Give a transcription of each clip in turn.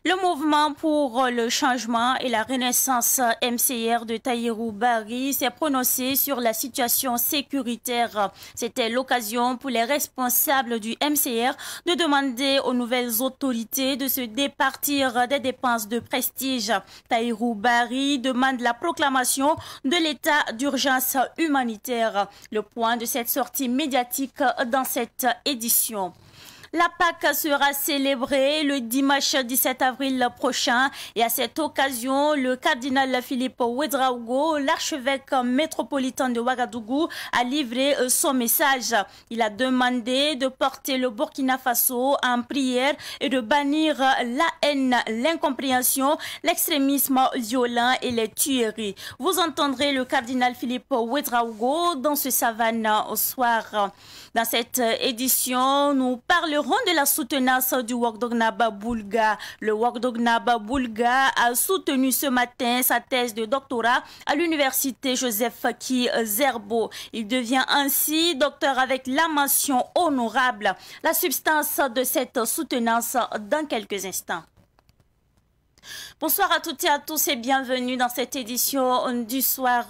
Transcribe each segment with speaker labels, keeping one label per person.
Speaker 1: Le mouvement pour le changement et la renaissance MCR de Tahirou Barry s'est prononcé sur la situation sécuritaire. C'était l'occasion pour les responsables du MCR de demander aux nouvelles autorités de se départir des dépenses de prestige. Tahirou Barry demande la proclamation de l'état d'urgence humanitaire. Le point de cette sortie médiatique dans cette édition. La Pâque sera célébrée le dimanche 17 avril prochain et à cette occasion, le cardinal Philippe Ouedraogo, l'archevêque métropolitain de Ouagadougou, a livré son message. Il a demandé de porter le Burkina Faso en prière et de bannir la haine, l'incompréhension, l'extrémisme violent et les tueries. Vous entendrez le cardinal Philippe Ouedraogo dans ce savane au soir. Dans cette édition, nous parlerons de la soutenance du Ouagdognaba Boulga. Le Ouagdognaba Boulga a soutenu ce matin sa thèse de doctorat à l'université Joseph Ki Zerbo. Il devient ainsi docteur avec la mention honorable. La substance de cette soutenance dans quelques instants. Bonsoir à toutes et à tous et bienvenue dans cette édition du soir.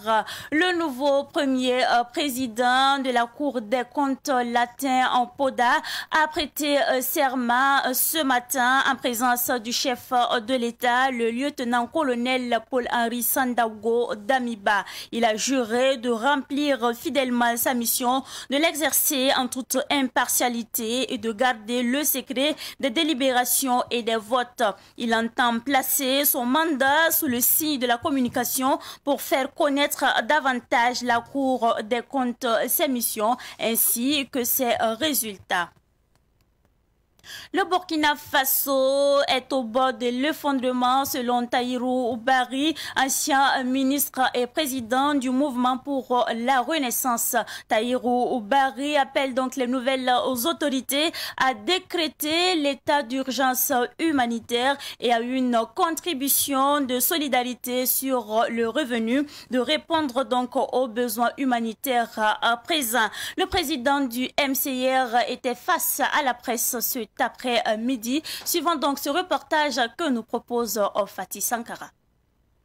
Speaker 1: Le nouveau premier président de la Cour des comptes latin en Poda a prêté serment ce matin en présence du chef de l'État, le lieutenant-colonel Paul-Henri Sandaogo Damiba. Il a juré de remplir fidèlement sa mission, de l'exercer en toute impartialité et de garder le secret des délibérations et des votes. Il entend placer son mandat sous le signe de la communication pour faire connaître davantage la Cour des comptes, ses missions ainsi que ses résultats. Le Burkina Faso est au bord de l'effondrement selon Tahirou Barry, ancien ministre et président du mouvement pour la renaissance. Tahirou Barry appelle donc les nouvelles autorités à décréter l'état d'urgence humanitaire et à une contribution de solidarité sur le revenu, de répondre donc aux besoins humanitaires présents. Le président du MCR était face à la presse cet après-midi. Suivant donc ce reportage que nous propose Fatih Sankara.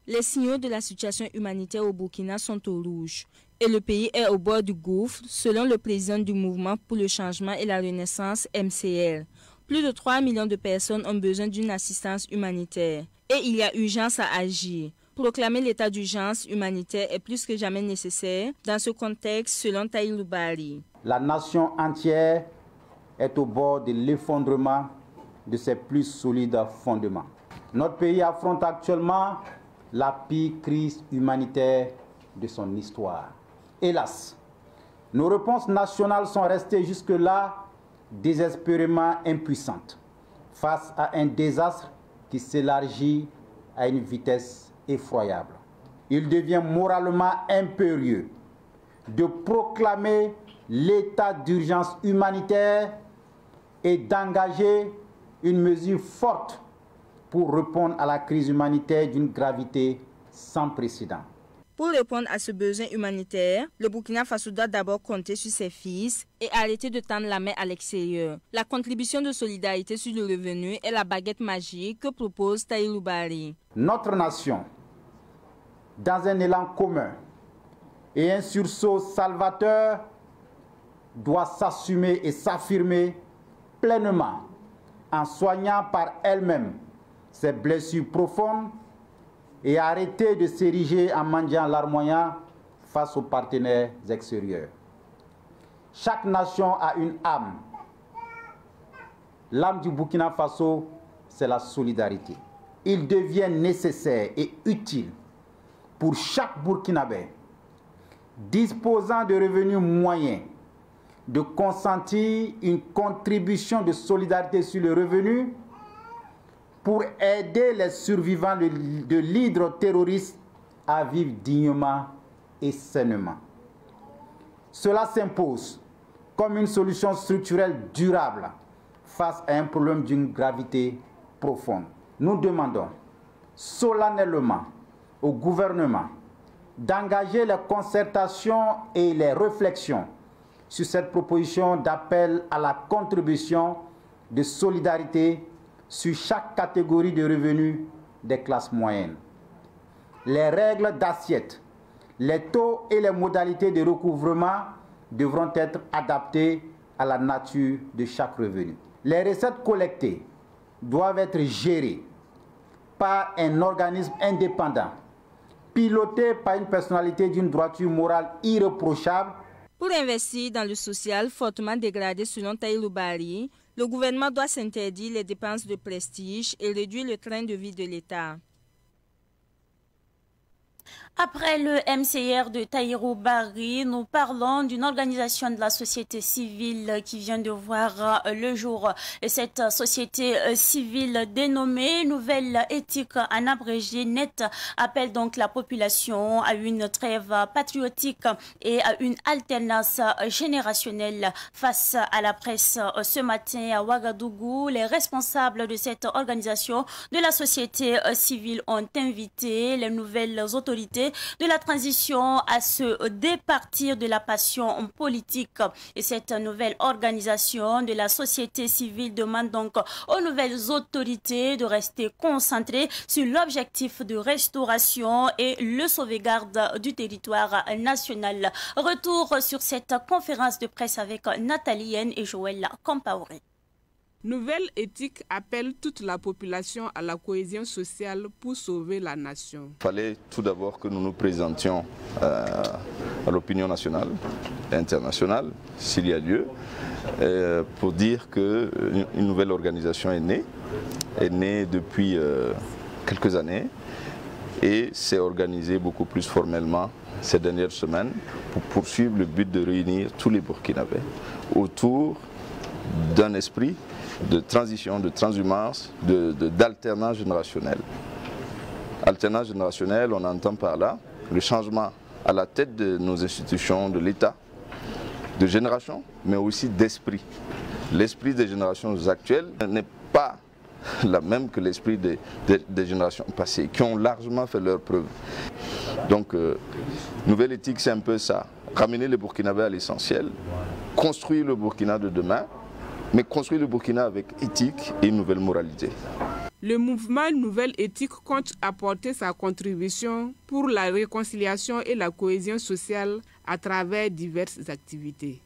Speaker 2: Les signaux de la situation humanitaire au Burkina sont au rouge et le pays est au bord du gouffre, selon le président du mouvement pour le changement et la renaissance MCR. Plus de 3 millions de personnes ont besoin d'une assistance humanitaire et il y a urgence à agir. Proclamer l'état d'urgence humanitaire est plus que jamais nécessaire dans ce contexte, selon Tahirou Barry.
Speaker 3: La nation entière est au bord de l'effondrement de ses plus solides fondements. Notre pays affronte actuellement la pire crise humanitaire de son histoire. Hélas, nos réponses nationales sont restées jusque-là désespérément impuissantes face à un désastre qui s'élargit à une vitesse effroyable. Il devient moralement impérieux de proclamer l'état d'urgence humanitaire et d'engager une mesure forte pour répondre à la crise humanitaire d'une gravité sans précédent.
Speaker 2: Pour répondre à ce besoin humanitaire, le Burkina Faso doit d'abord compter sur ses fils et arrêter de tendre la main à l'extérieur. La contribution de solidarité sur le revenu est la baguette magique que propose Tahirou Barry.
Speaker 3: Notre nation, dans un élan commun et un sursaut salvateur, doit s'assumer et s'affirmer pleinement en soignant par elle-même ses blessures profondes et arrêter de s'ériger en mendiant larmoyant face aux partenaires extérieurs. Chaque nation a une âme. L'âme du Burkina Faso, c'est la solidarité. Il devient nécessaire et utile pour chaque Burkinabé disposant de revenus moyens de consentir une contribution de solidarité sur le revenu pour aider les survivants de l'hydre terroriste à vivre dignement et sainement. Cela s'impose comme une solution structurelle durable face à un problème d'une gravité profonde. Nous demandons solennellement au gouvernement d'engager les concertations et les réflexions sur cette proposition d'appel à la contribution de solidarité sur chaque catégorie de revenus des classes moyennes. Les règles d'assiette, les taux et les modalités de recouvrement devront être adaptées à la nature de chaque revenu. Les recettes collectées doivent être gérées par un organisme indépendant, piloté par une personnalité d'une droiture morale irréprochable.
Speaker 2: Pour investir dans le social fortement dégradé selon Tahirou Barry, le gouvernement doit s'interdire les dépenses de prestige et réduire le train de vie de l'État.
Speaker 1: Après le MCR de Tahirou Barry, nous parlons d'une organisation de la société civile qui vient de voir le jour. Et cette société civile dénommée Nouvelle Éthique en abrégé NET appelle donc la population à une trêve patriotique et à une alternance générationnelle face à la presse. Ce matin à Ouagadougou, les responsables de cette organisation de la société civile ont invité les nouvelles autorités de la transition à se départir de la passion politique. Et cette nouvelle organisation de la société civile demande donc aux nouvelles autorités de rester concentrées sur l'objectif de restauration et le sauvegarde du territoire national. Retour sur cette conférence de presse avec Nathalie Yen et Joël Compaoré.
Speaker 4: Nouvelle Éthique appelle toute la population à la cohésion sociale pour sauver la nation.
Speaker 5: Il fallait tout d'abord que nous nous présentions à l'opinion nationale et internationale, s'il y a lieu, pour dire qu'une nouvelle organisation est née depuis quelques années et s'est organisée beaucoup plus formellement ces dernières semaines pour poursuivre le but de réunir tous les Burkinabés autour d'un esprit de transition, de transhumance, d'alternance générationnelle. Alternance générationnelle, on entend par là le changement à la tête de nos institutions, de l'État, de génération, mais aussi d'esprit. L'esprit des générations actuelles n'est pas la même que l'esprit des générations passées, qui ont largement fait leurs preuves. Donc, Nouvelle Éthique, c'est un peu ça. Ramener les Burkinabés à l'essentiel, construire le Burkina de demain, mais construire le Burkina avec éthique et une nouvelle moralité.
Speaker 4: Le mouvement Nouvelle Éthique compte apporter sa contribution pour la réconciliation et la cohésion sociale à travers diverses activités.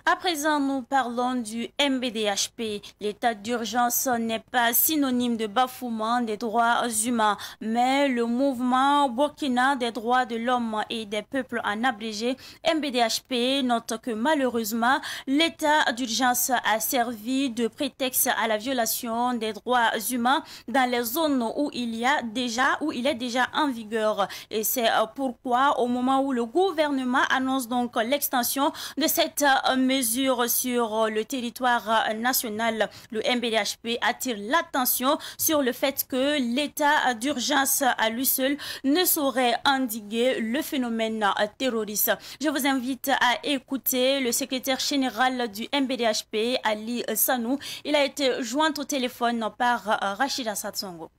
Speaker 1: À présent, nous parlons du MBDHP. L'état d'urgence n'est pas synonyme de bafouement des droits humains, mais le mouvement Burkina des droits de l'homme et des peuples en abrégé, MBDHP, note que malheureusement, l'état d'urgence a servi de prétexte à la violation des droits humains dans les zones où il est déjà en vigueur. Et c'est pourquoi, au moment où le gouvernement annonce donc l'extension de cette mesure sur le territoire national, le MBDHP attire l'attention sur le fait que l'état d'urgence à lui seul ne saurait endiguer le phénomène terroriste. Je vous invite à écouter le secrétaire général du MBDHP, Ali Sanou. Il a été joint au téléphone par Rachida Satsongo.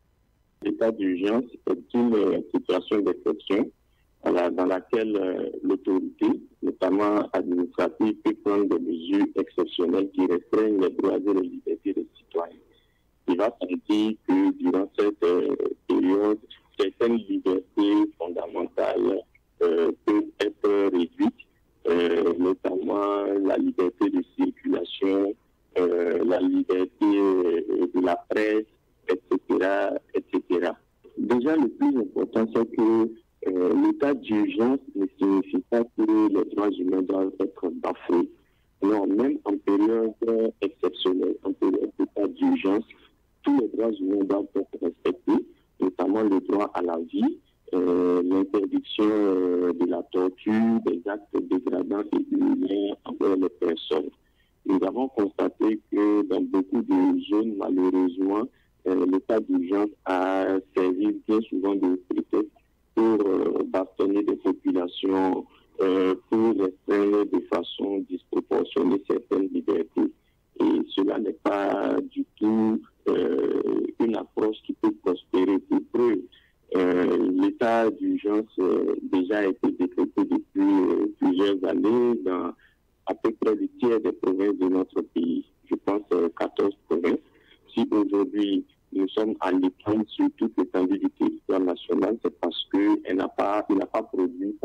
Speaker 6: L'état d'urgence est une situation d'exception dans laquelle l'autorité, notamment administrative, peut prendre des mesures exceptionnelles qui restreignent les droits et les libertés des citoyens. Il va sentir que durant cette période, certaines libertés fondamentales peuvent être réduites, notamment la liberté de circulation, la liberté de la presse, etc., etc. Déjà, le plus important, c'est que l'état d'urgence ne signifie pas que les droits humains doivent être bafoués. Non, même en période exceptionnelle, en période d'état d'urgence, tous les droits humains doivent être respectés, notamment le droit à la vie, l'interdiction de la torture, des actes dégradants et inhumains envers les personnes. Nous avons constaté que dans beaucoup de zones, malheureusement, l'état d'urgence a servi bien souvent de prétexte pour bastonner des populations, pour restreindre de façon disproportionnée certaines libertés. Et cela n'est pas du tout une approche qui peut prospérer. Pour preuve, l'état d'urgence provinces de notre pays. Je pense 14 provinces. Si aujourd'hui nous sommes à l'étendre sur toute l'étendue du territoire national, c'est parce qu'il n'a pas produit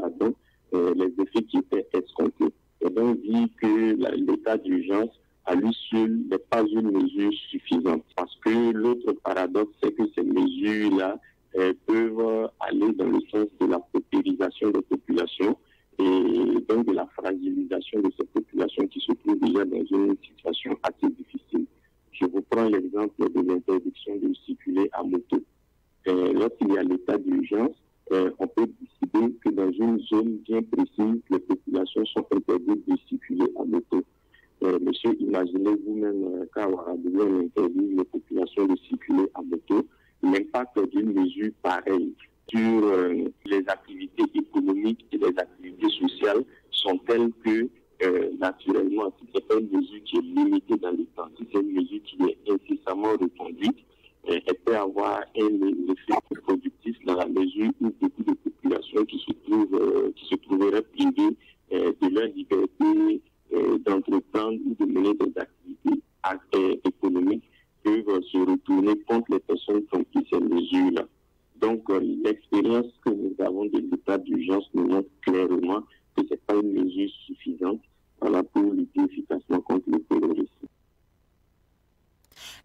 Speaker 6: les effets qui étaient escomptés. Et donc dit que l'état d'urgence à lui seul n'est pas une mesure suffisante. Parce que l'autre paradoxe, c'est que ces mesures-là peuvent aller dans le sens de la paupérisation des populations et donc de la fragilisation de ces populations qui se trouvent déjà dans une situation assez difficile. Je vous prends l'exemple de l'interdiction de circuler à moto. Lorsqu'il y a l'état d'urgence, on peut décider que dans une zone bien précise, les populations sont interdites de circuler à moto. Monsieur, imaginez vous-même qu'à Ouagadougou, on interdit les populations de circuler à moto. L'impact d'une mesure pareille sur les activités économiques et les activités sociales sont telles que, naturellement, si ce n'est pas une mesure qui est limitée dans le temps, si c'est une mesure qui est incessamment reconduite, elle peut avoir un effet productif dans la mesure où beaucoup de populations qui se trouveraient privées de leur liberté d'entreprendre ou de mener des activités économiques peuvent se retourner contre les personnes qui ont pris ces mesures-là. Donc, l'expérience que nous avons de l'état d'urgence nous montre clairement que ce n'est pas une mesure suffisante pour lutter efficacement contre le terrorisme.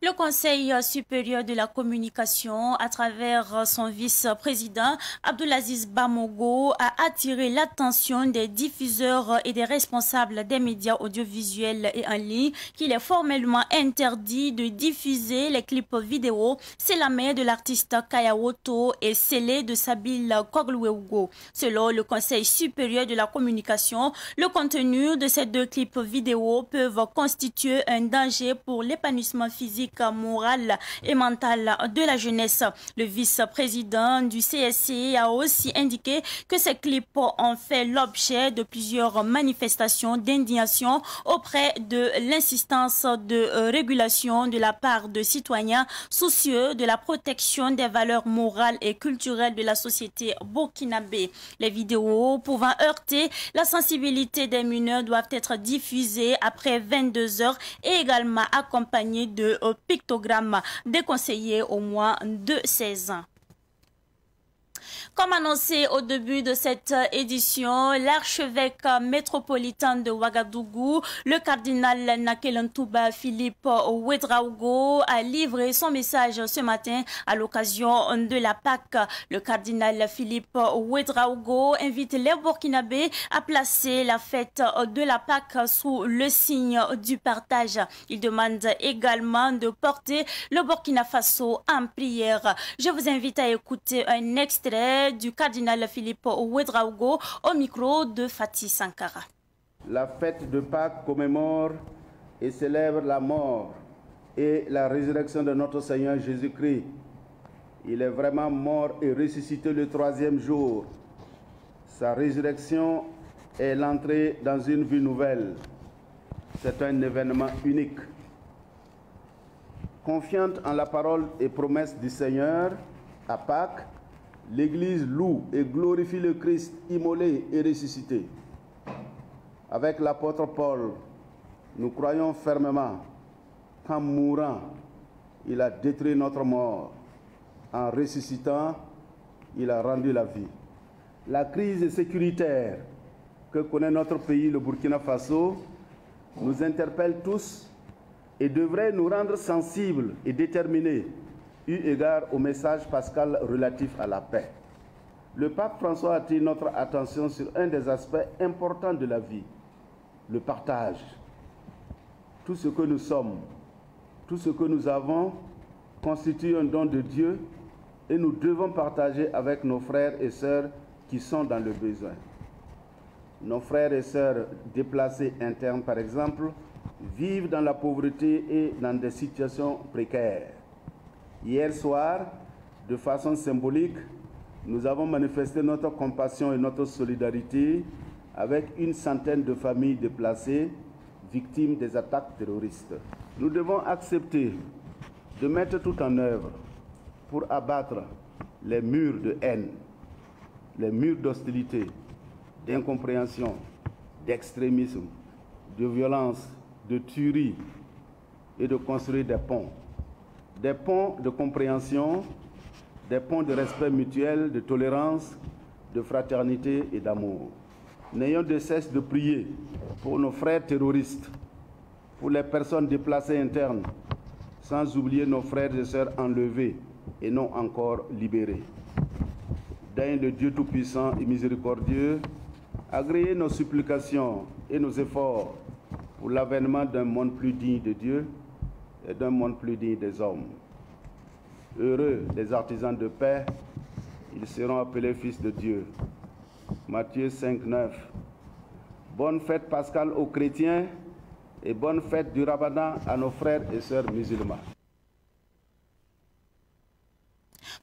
Speaker 1: Le Conseil supérieur de la communication, à travers son vice-président, Abdulaziz Bamogo, a attiré l'attention des diffuseurs et des responsables des médias audiovisuels et en ligne qu'il est formellement interdit de diffuser les clips vidéo Selamé de l'artiste Kayawoto et Sélé de Sabil Koglueugo. Selon le Conseil supérieur de la communication, le contenu de ces deux clips vidéo peuvent constituer un danger pour l'épanouissement physique, morale et mentale de la jeunesse. Le vice-président du CSC a aussi indiqué que ces clips ont fait l'objet de plusieurs manifestations d'indignation auprès de l'insistance de régulation de la part de citoyens soucieux de la protection des valeurs morales et culturelles de la société burkinabé. Les vidéos pouvant heurter la sensibilité des mineurs doivent être diffusées après 22 heures et également accompagnées de pictogrammes déconseillés au moins de 16 ans. Comme annoncé au début de cette édition, l'archevêque métropolitain de Ouagadougou, le cardinal Nakelantouba Philippe Ouedraogo, a livré son message ce matin à l'occasion de la Pâque. Le cardinal Philippe Ouedraogo invite les Burkinabés à placer la fête de la Pâque sous le signe du partage. Il demande également de porter le Burkina Faso en prière. Je vous invite à écouter un extrait du cardinal Philippe Ouedraogo au micro de Fatih Sankara.
Speaker 7: La fête de Pâques commémore et célèbre la mort et la résurrection de notre Seigneur Jésus-Christ. Il est vraiment mort et ressuscité le 3e jour. Sa résurrection est l'entrée dans une vie nouvelle. C'est un événement unique. Confiante en la parole et promesse du Seigneur, à Pâques, l'Église loue et glorifie le Christ immolé et ressuscité. Avec l'apôtre Paul, nous croyons fermement qu'en mourant, il a détruit notre mort. En ressuscitant, il a rendu la vie. La crise sécuritaire que connaît notre pays, le Burkina Faso, nous interpelle tous et devrait nous rendre sensibles et déterminés eu égard au message pascal relatif à la paix. Le pape François attire notre attention sur un des aspects importants de la vie, le partage. Tout ce que nous sommes, tout ce que nous avons constitue un don de Dieu et nous devons partager avec nos frères et sœurs qui sont dans le besoin. Nos frères et sœurs déplacés internes, par exemple, vivent dans la pauvreté et dans des situations précaires. Hier soir, de façon symbolique, nous avons manifesté notre compassion et notre solidarité avec une centaine de familles déplacées, victimes des attaques terroristes. Nous devons accepter de mettre tout en œuvre pour abattre les murs de haine, les murs d'hostilité, d'incompréhension, d'extrémisme, de violence, de tuerie et de construire des ponts de compréhension, des ponts de respect mutuel, de tolérance, de fraternité et d'amour. N'ayons de cesse de prier pour nos frères terroristes, pour les personnes déplacées internes, sans oublier nos frères et sœurs enlevés et non encore libérés. Daigne le Dieu Tout-Puissant et Miséricordieux, agréer nos supplications et nos efforts pour l'avènement d'un monde plus digne de Dieu et d'un monde plus digne des hommes. Heureux les artisans de paix, ils seront appelés fils de Dieu. Matthieu 5, 9. Bonne fête pascale aux chrétiens et bonne fête du Ramadan à nos frères et sœurs musulmans.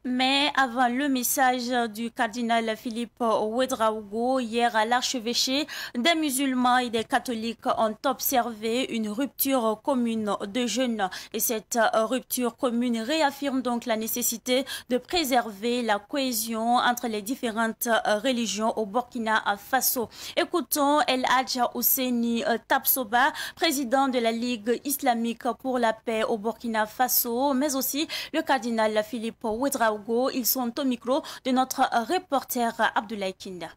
Speaker 1: Mais avant le message du cardinal Philippe Ouedraogo, hier à l'archevêché, des musulmans et des catholiques ont observé une rupture commune de jeûne. Et cette rupture commune réaffirme donc la nécessité de préserver la cohésion entre les différentes religions au Burkina Faso. Écoutons El Hadj Ousseini Tapsoba, président de la Ligue islamique pour la paix au Burkina Faso, mais aussi le cardinal Philippe Ouedraogo. Ils sont au micro de notre reporter Abdoulaye Kinda.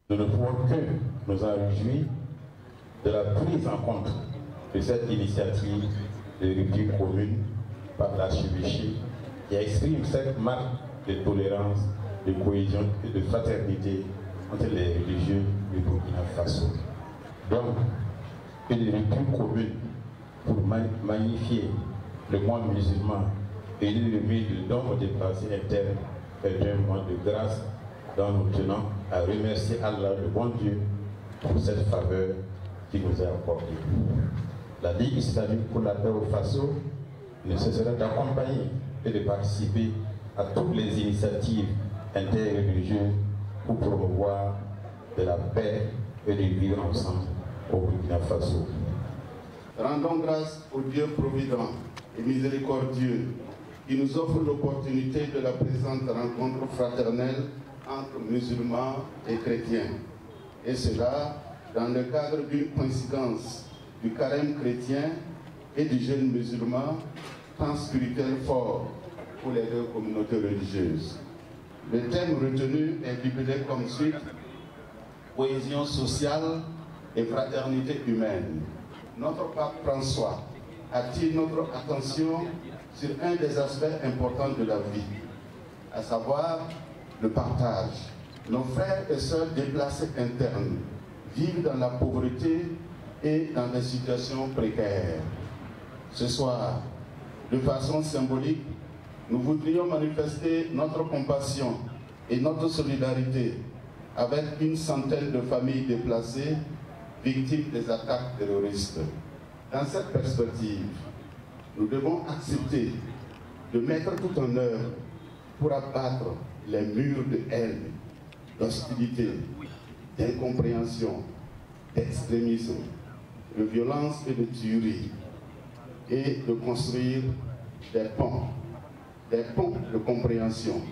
Speaker 8: Nous ne pouvons que nous en réjouir de la prise en compte de cette initiative de rupture commune par l'archevêché qui exprime cette marque de tolérance, de cohésion et de fraternité entre les religieux du Burkina Faso. Donc, une rupture commune pour magnifier le monde musulman et l'élever du nombre de déplacés internes est un moment de grâce dont nous tenons à remercier Allah, le bon Dieu, pour cette faveur qu'il nous a accordée. La Ligue islamique pour la paix au Faso ne cessera d'accompagner et de participer à toutes les initiatives interreligieuses pour promouvoir de la paix et de vivre ensemble au Burkina Faso.
Speaker 7: Rendons grâce au Dieu provident et miséricordieux qui nous offre l'opportunité de la présente rencontre fraternelle entre musulmans et chrétiens. Et cela dans le cadre d'une coïncidence du carême chrétien et du jeûne musulman, temps spirituel fort pour les deux communautés religieuses. Le thème retenu est libellé comme suit: cohésion sociale et fraternité humaine. Notre pape François attire notre attention sur un des aspects importants de la vie, à savoir le partage. Nos frères et sœurs déplacés internes vivent dans la pauvreté et dans des situations précaires. Ce soir, de façon symbolique, nous voudrions manifester notre compassion et notre solidarité avec une centaine de familles déplacées victimes des attaques terroristes. Dans cette perspective, nous devons accepter de mettre tout en œuvre pour abattre les murs de haine, d'hostilité, d'incompréhension, d'extrémisme, de violence et de tuerie, et de construire des ponts de compréhension,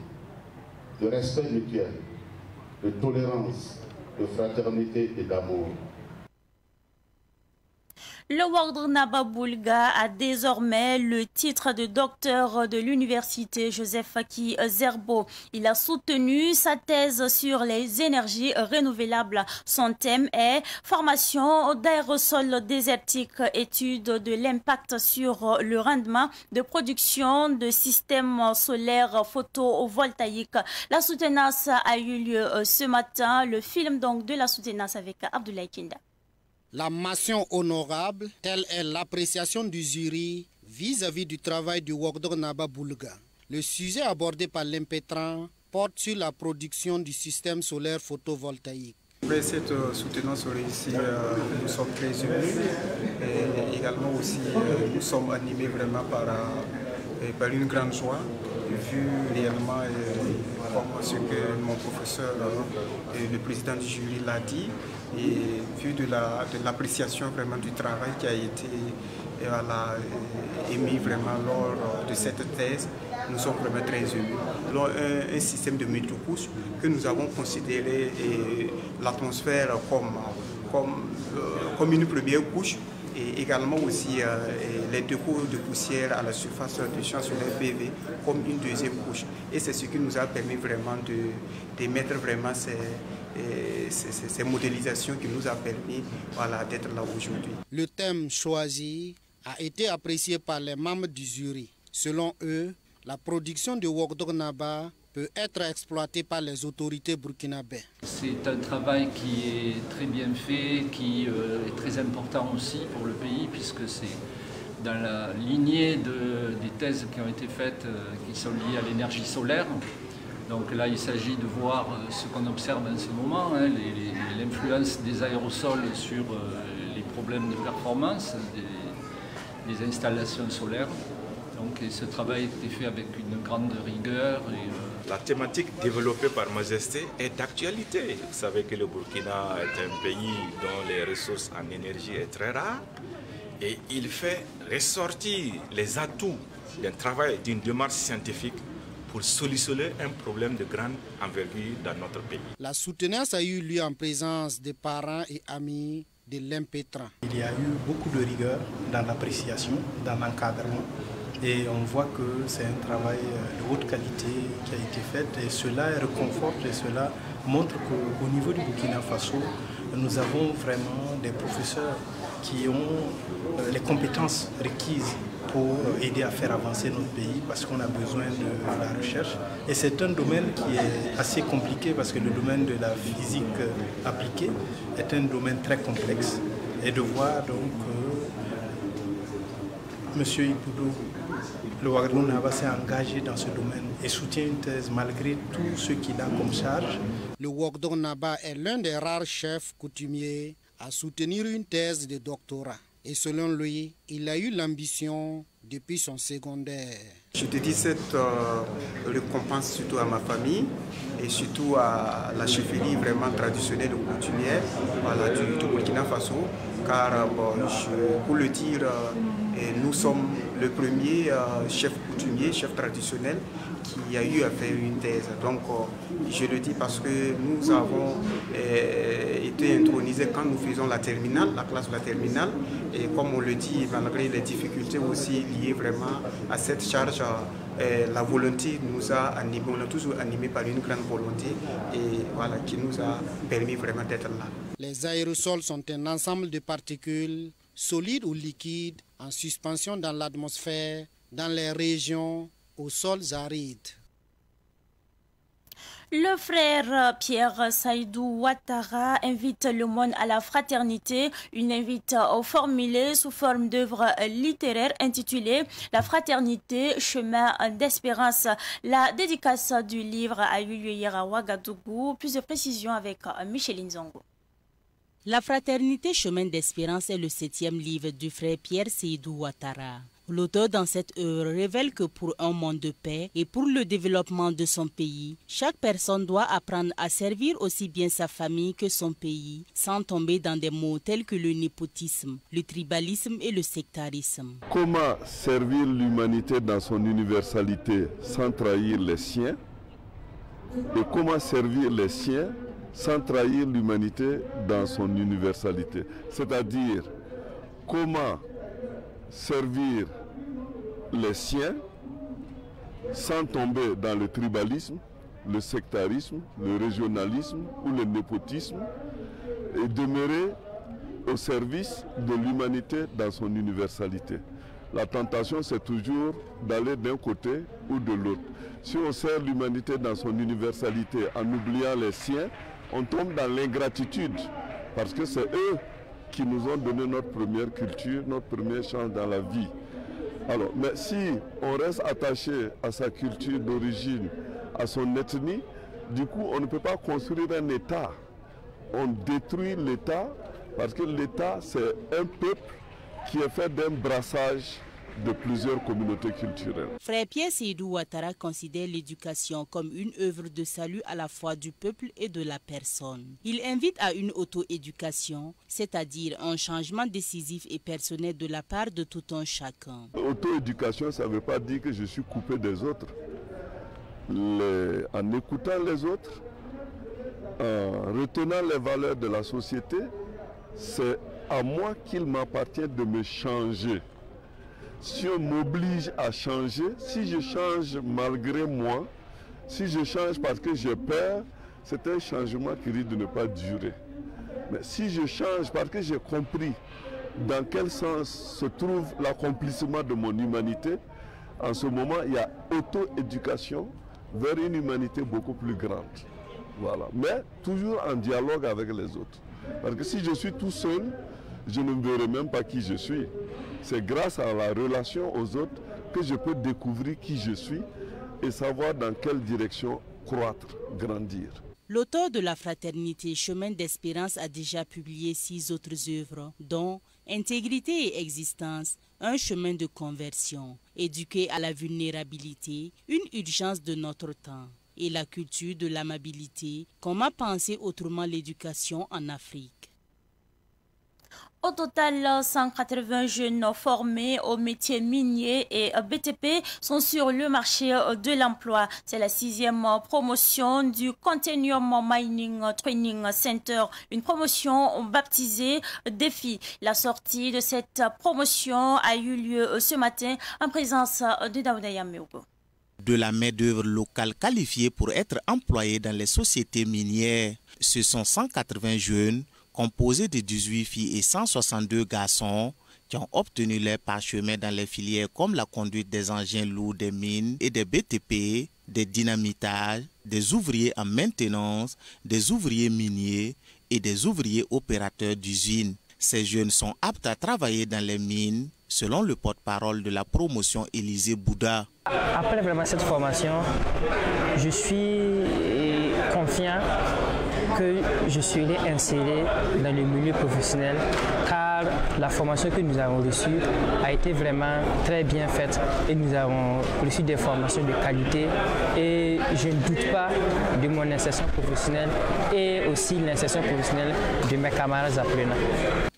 Speaker 7: de respect mutuel, de tolérance, de fraternité et d'amour.
Speaker 1: Le Wardr Naba Boulga a désormais le titre de docteur de l'université Joseph Faki Zerbo. Il a soutenu sa thèse sur les énergies renouvelables. Son thème est formation d'aérosols désertiques, étude de l'impact sur le rendement de production de systèmes solaires photovoltaïques. La soutenance a eu lieu ce matin. Le film donc de la soutenance avec Abdoulaye Kinda.
Speaker 9: La mention honorable, telle est l'appréciation du jury vis-à-vis du travail du Wardr Naba Boulga. Le sujet abordé par l'Impétran porte sur la production du système solaire photovoltaïque.
Speaker 10: Après cette soutenance réussie, nous sommes très unis et également aussi nous sommes animés vraiment par une grande joie, vu réellement comme ce que mon professeur et le président du jury l'a dit, et vu de l'appréciation vraiment du travail qui a été émis vraiment lors de cette thèse, nous sommes vraiment très heureux. Alors, un système de multicouches que nous avons considéré l'atmosphère comme une première couche, et également aussi les dépôts de poussière à la surface du champ solaire PV comme une deuxième couche. Et c'est ce qui nous a permis vraiment de mettre vraiment ces modélisations qui nous a permis d'être là aujourd'hui.
Speaker 9: Le thème choisi a été apprécié par les membres du jury. Selon eux, la production de Wogdog-Naba peut être exploitée par les autorités burkinabées.
Speaker 11: C'est un travail qui est très bien fait, qui est très important aussi pour le pays, puisque c'est dans la lignée des thèses qui ont été faites, qui sont liées à l'énergie solaire. Donc là, il s'agit de voir ce qu'on observe en ce moment, hein, l'influence des aérosols sur les problèmes de performance des installations solaires. Donc, et ce travail a été fait avec une grande rigueur.
Speaker 12: La thématique développée par Majesté est d'actualité. Vous savez que le Burkina est un pays dont les ressources en énergie sont très rares. Et il fait ressortir les atouts d'un travail, d'une démarche scientifique pour solutionner un problème de grande envergure dans notre pays.
Speaker 9: La soutenance a eu lieu en présence des parents et amis de l'impétrant.
Speaker 10: Il y a eu beaucoup de rigueur dans l'appréciation, dans l'encadrement. Et on voit que c'est un travail de haute qualité qui a été fait et cela réconforte et cela montre qu'au niveau du Burkina Faso, nous avons vraiment des professeurs qui ont les compétences requises pour aider à faire avancer notre pays parce qu'on a besoin de la recherche. Et c'est un domaine qui est assez compliqué parce que le domaine de la physique appliquée est un domaine très complexe. Et de voir donc M. Ipoudou, le Wogdog-Naba s'est engagé dans ce domaine et soutient une thèse malgré tout ce qu'il a comme charge.
Speaker 9: Le Wogdog-Naba est l'un des rares chefs coutumiers à soutenir une thèse de doctorat. Et selon lui, il a eu l'ambition depuis son secondaire.
Speaker 10: Je dédie cette récompense surtout à ma famille et surtout à la chefferie vraiment traditionnelle ou coutumière du Burkina Faso. Car pour le dire, nous sommes le premier chef coutumier, chef traditionnel qui a eu à faire une thèse. Donc je le dis parce que nous avons été intronisés quand nous faisons la terminale, la classe de la terminale. Et comme on le dit, malgré les difficultés aussi liées vraiment à cette charge, la volonté nous a animés, on a toujours animé par une grande volonté et voilà, qui nous a permis vraiment d'être là.
Speaker 9: Les aérosols sont un ensemble de particules solides ou liquides en suspension dans l'atmosphère, dans les régions aux sols arides.
Speaker 1: Le frère Pierre Saïdou Ouattara invite le monde à la fraternité, une invite formulée sous forme d'œuvre littéraire intitulée « La fraternité, chemin d'espérance ». La dédicace du livre a eu lieu hier à Ouagadougou. Plus de précisions avec Micheline Zongo.
Speaker 13: La fraternité, chemin d'espérance est le 7e livre du frère Pierre Saïdou Ouattara. L'auteur dans cette œuvre révèle que pour un monde de paix et pour le développement de son pays, chaque personne doit apprendre à servir aussi bien sa famille que son pays, sans tomber dans des mots tels que le népotisme, le tribalisme et le sectarisme.
Speaker 14: Comment servir l'humanité dans son universalité sans trahir les siens? Et comment servir les siens sans trahir l'humanité dans son universalité? C'est-à-dire, comment servir les siens sans tomber dans le tribalisme, le sectarisme, le régionalisme ou le népotisme et demeurer au service de l'humanité dans son universalité. La tentation, c'est toujours d'aller d'un côté ou de l'autre. Si on sert l'humanité dans son universalité en oubliant les siens, on tombe dans l'ingratitude parce que c'est eux qui nous ont donné notre première culture, notre première chance dans la vie. Alors, mais si on reste attaché à sa culture d'origine, à son ethnie, du coup, on ne peut pas construire un État. On détruit l'État parce que l'État, c'est un peuple qui est fait d'un brassage de plusieurs communautés culturelles.
Speaker 13: Frère Pierre Saïdou Ouattara considère l'éducation comme une œuvre de salut à la fois du peuple et de la personne. Il invite à une auto-éducation, c'est-à-dire un changement décisif et personnel de la part de tout un chacun.
Speaker 14: Auto-éducation, ça ne veut pas dire que je suis coupé des autres. En écoutant les autres, en retenant les valeurs de la société, c'est à moi qu'il m'appartient de me changer. Si on m'oblige à changer, si je change malgré moi, si je change parce que j'ai peur, c'est un changement qui risque de ne pas durer. Mais si je change parce que j'ai compris dans quel sens se trouve l'accomplissement de mon humanité, en ce moment, il y a auto-éducation vers une humanité beaucoup plus grande. Voilà. Mais toujours en dialogue avec les autres. Parce que si je suis tout seul, je ne verrai même pas qui je suis. C'est grâce à la relation aux autres que je peux découvrir qui je suis et savoir dans quelle direction croître, grandir.
Speaker 13: L'auteur de la Fraternité Chemin d'Espérance a déjà publié 6 autres œuvres, dont Intégrité et Existence, un chemin de conversion, éduquer à la vulnérabilité, une urgence de notre temps, et la culture de l'amabilité, comment penser autrement l'éducation en Afrique.
Speaker 1: Au total, 180 jeunes formés au métier minier et BTP sont sur le marché de l'emploi. C'est la 6e promotion du Continuum Mining Training Center, une promotion baptisée Défi. La sortie de cette promotion a eu lieu ce matin en présence de Daouda Yameougo.
Speaker 15: De la main-d'œuvre locale qualifiée pour être employée dans les sociétés minières, ce sont 180 jeunes composé de 18 filles et 162 garçons qui ont obtenu leur parchemin dans les filières comme la conduite des engins lourds des mines et des BTP, des dynamitages, des ouvriers en maintenance, des ouvriers miniers et des ouvriers opérateurs d'usines. Ces jeunes sont aptes à travailler dans les mines, selon le porte-parole de la promotion Élisée Bouddha.
Speaker 16: Après vraiment cette formation, je suis confiant que je serai inséré dans le milieu professionnel car la formation que nous avons reçue a été vraiment très bien faite et nous avons reçu des formations de qualité et je ne doute pas de mon insertion professionnelle et aussi l'insertion professionnelle de mes camarades apprenants.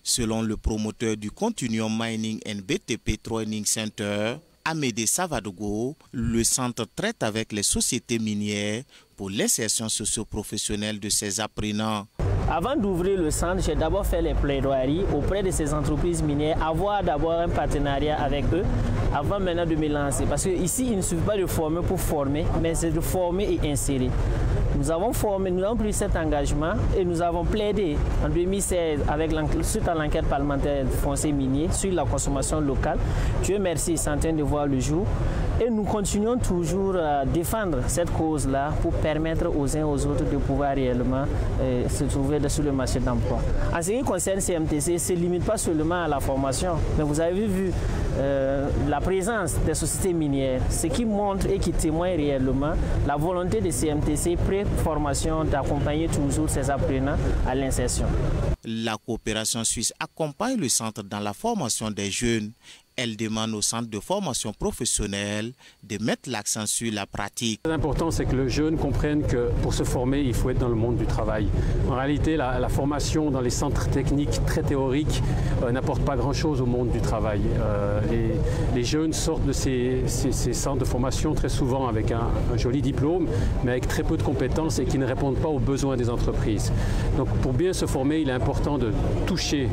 Speaker 15: Selon le promoteur du Continuum Mining and BTP Training Center, Amédée Savadogo, le centre traite avec les sociétés minières pour l'insertion socio-professionnelle de ses apprenants.
Speaker 16: Avant d'ouvrir le centre, j'ai d'abord fait les plaidoiries auprès de ces entreprises minières, avoir d'abord un partenariat avec eux avant maintenant de me lancer. Parce qu'ici, il ne suffit pas de former pour former, mais c'est de former et insérer. Nous avons formé, nous avons pris cet engagement et nous avons plaidé en 2016 suite à l'enquête parlementaire foncier minier sur la consommation locale. Dieu merci, c'est en train de voir le jour. Et nous continuons toujours à défendre cette cause-là pour permettre aux uns et aux autres de pouvoir réellement se trouver sur le marché d'emploi. En ce qui concerne CMTC, ça ne se limite pas seulement à la formation, mais vous avez vu la présence des sociétés minières, ce qui montre et qui témoigne réellement la volonté de CMTC pré-formation d'accompagner toujours ses apprenants à l'insertion.
Speaker 15: La coopération suisse accompagne le centre dans la formation des jeunes. Elle demande au centre de formation professionnelle de mettre l'accent sur la pratique.
Speaker 17: L'important, c'est que le jeune comprenne que pour se former, il faut être dans le monde du travail. En réalité, la formation dans les centres techniques très théoriques n'apporte pas grand-chose au monde du travail. Les jeunes sortent de ces centres de formation très souvent avec un joli diplôme, mais avec très peu de compétences et qui ne répondent pas aux besoins des entreprises. Donc pour bien se former, il est important de toucher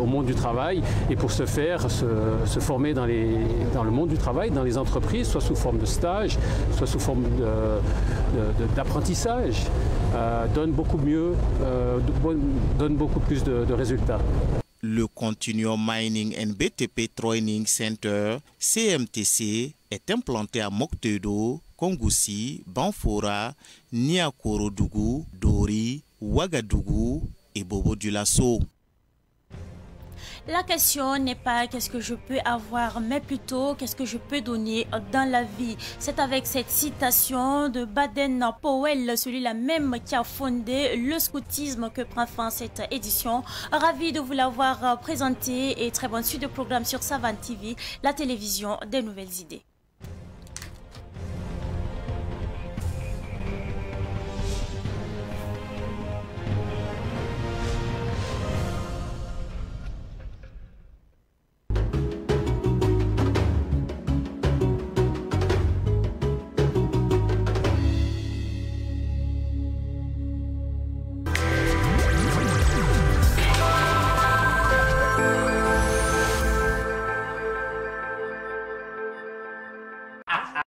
Speaker 17: au monde du travail et pour ce faire, se former dans le monde du travail, dans les entreprises, soit sous forme de stage, soit sous forme d'apprentissage, donne beaucoup plus de résultats.
Speaker 15: Le Continuum Mining and BTP Training Center, CMTC, est implanté à Moktedo, Kongoussi, Banfora, Niakorodougou, Dori, Ouagadougou et Bobo-Dioulasso.
Speaker 1: La question n'est pas qu'est-ce que je peux avoir, mais plutôt qu'est-ce que je peux donner dans la vie. C'est avec cette citation de Baden-Powell, celui-là même qui a fondé le scoutisme, que prend fin cette édition. Ravi de vous l'avoir présenté et très bonne suite de programme sur Savane TV, la télévision des nouvelles idées.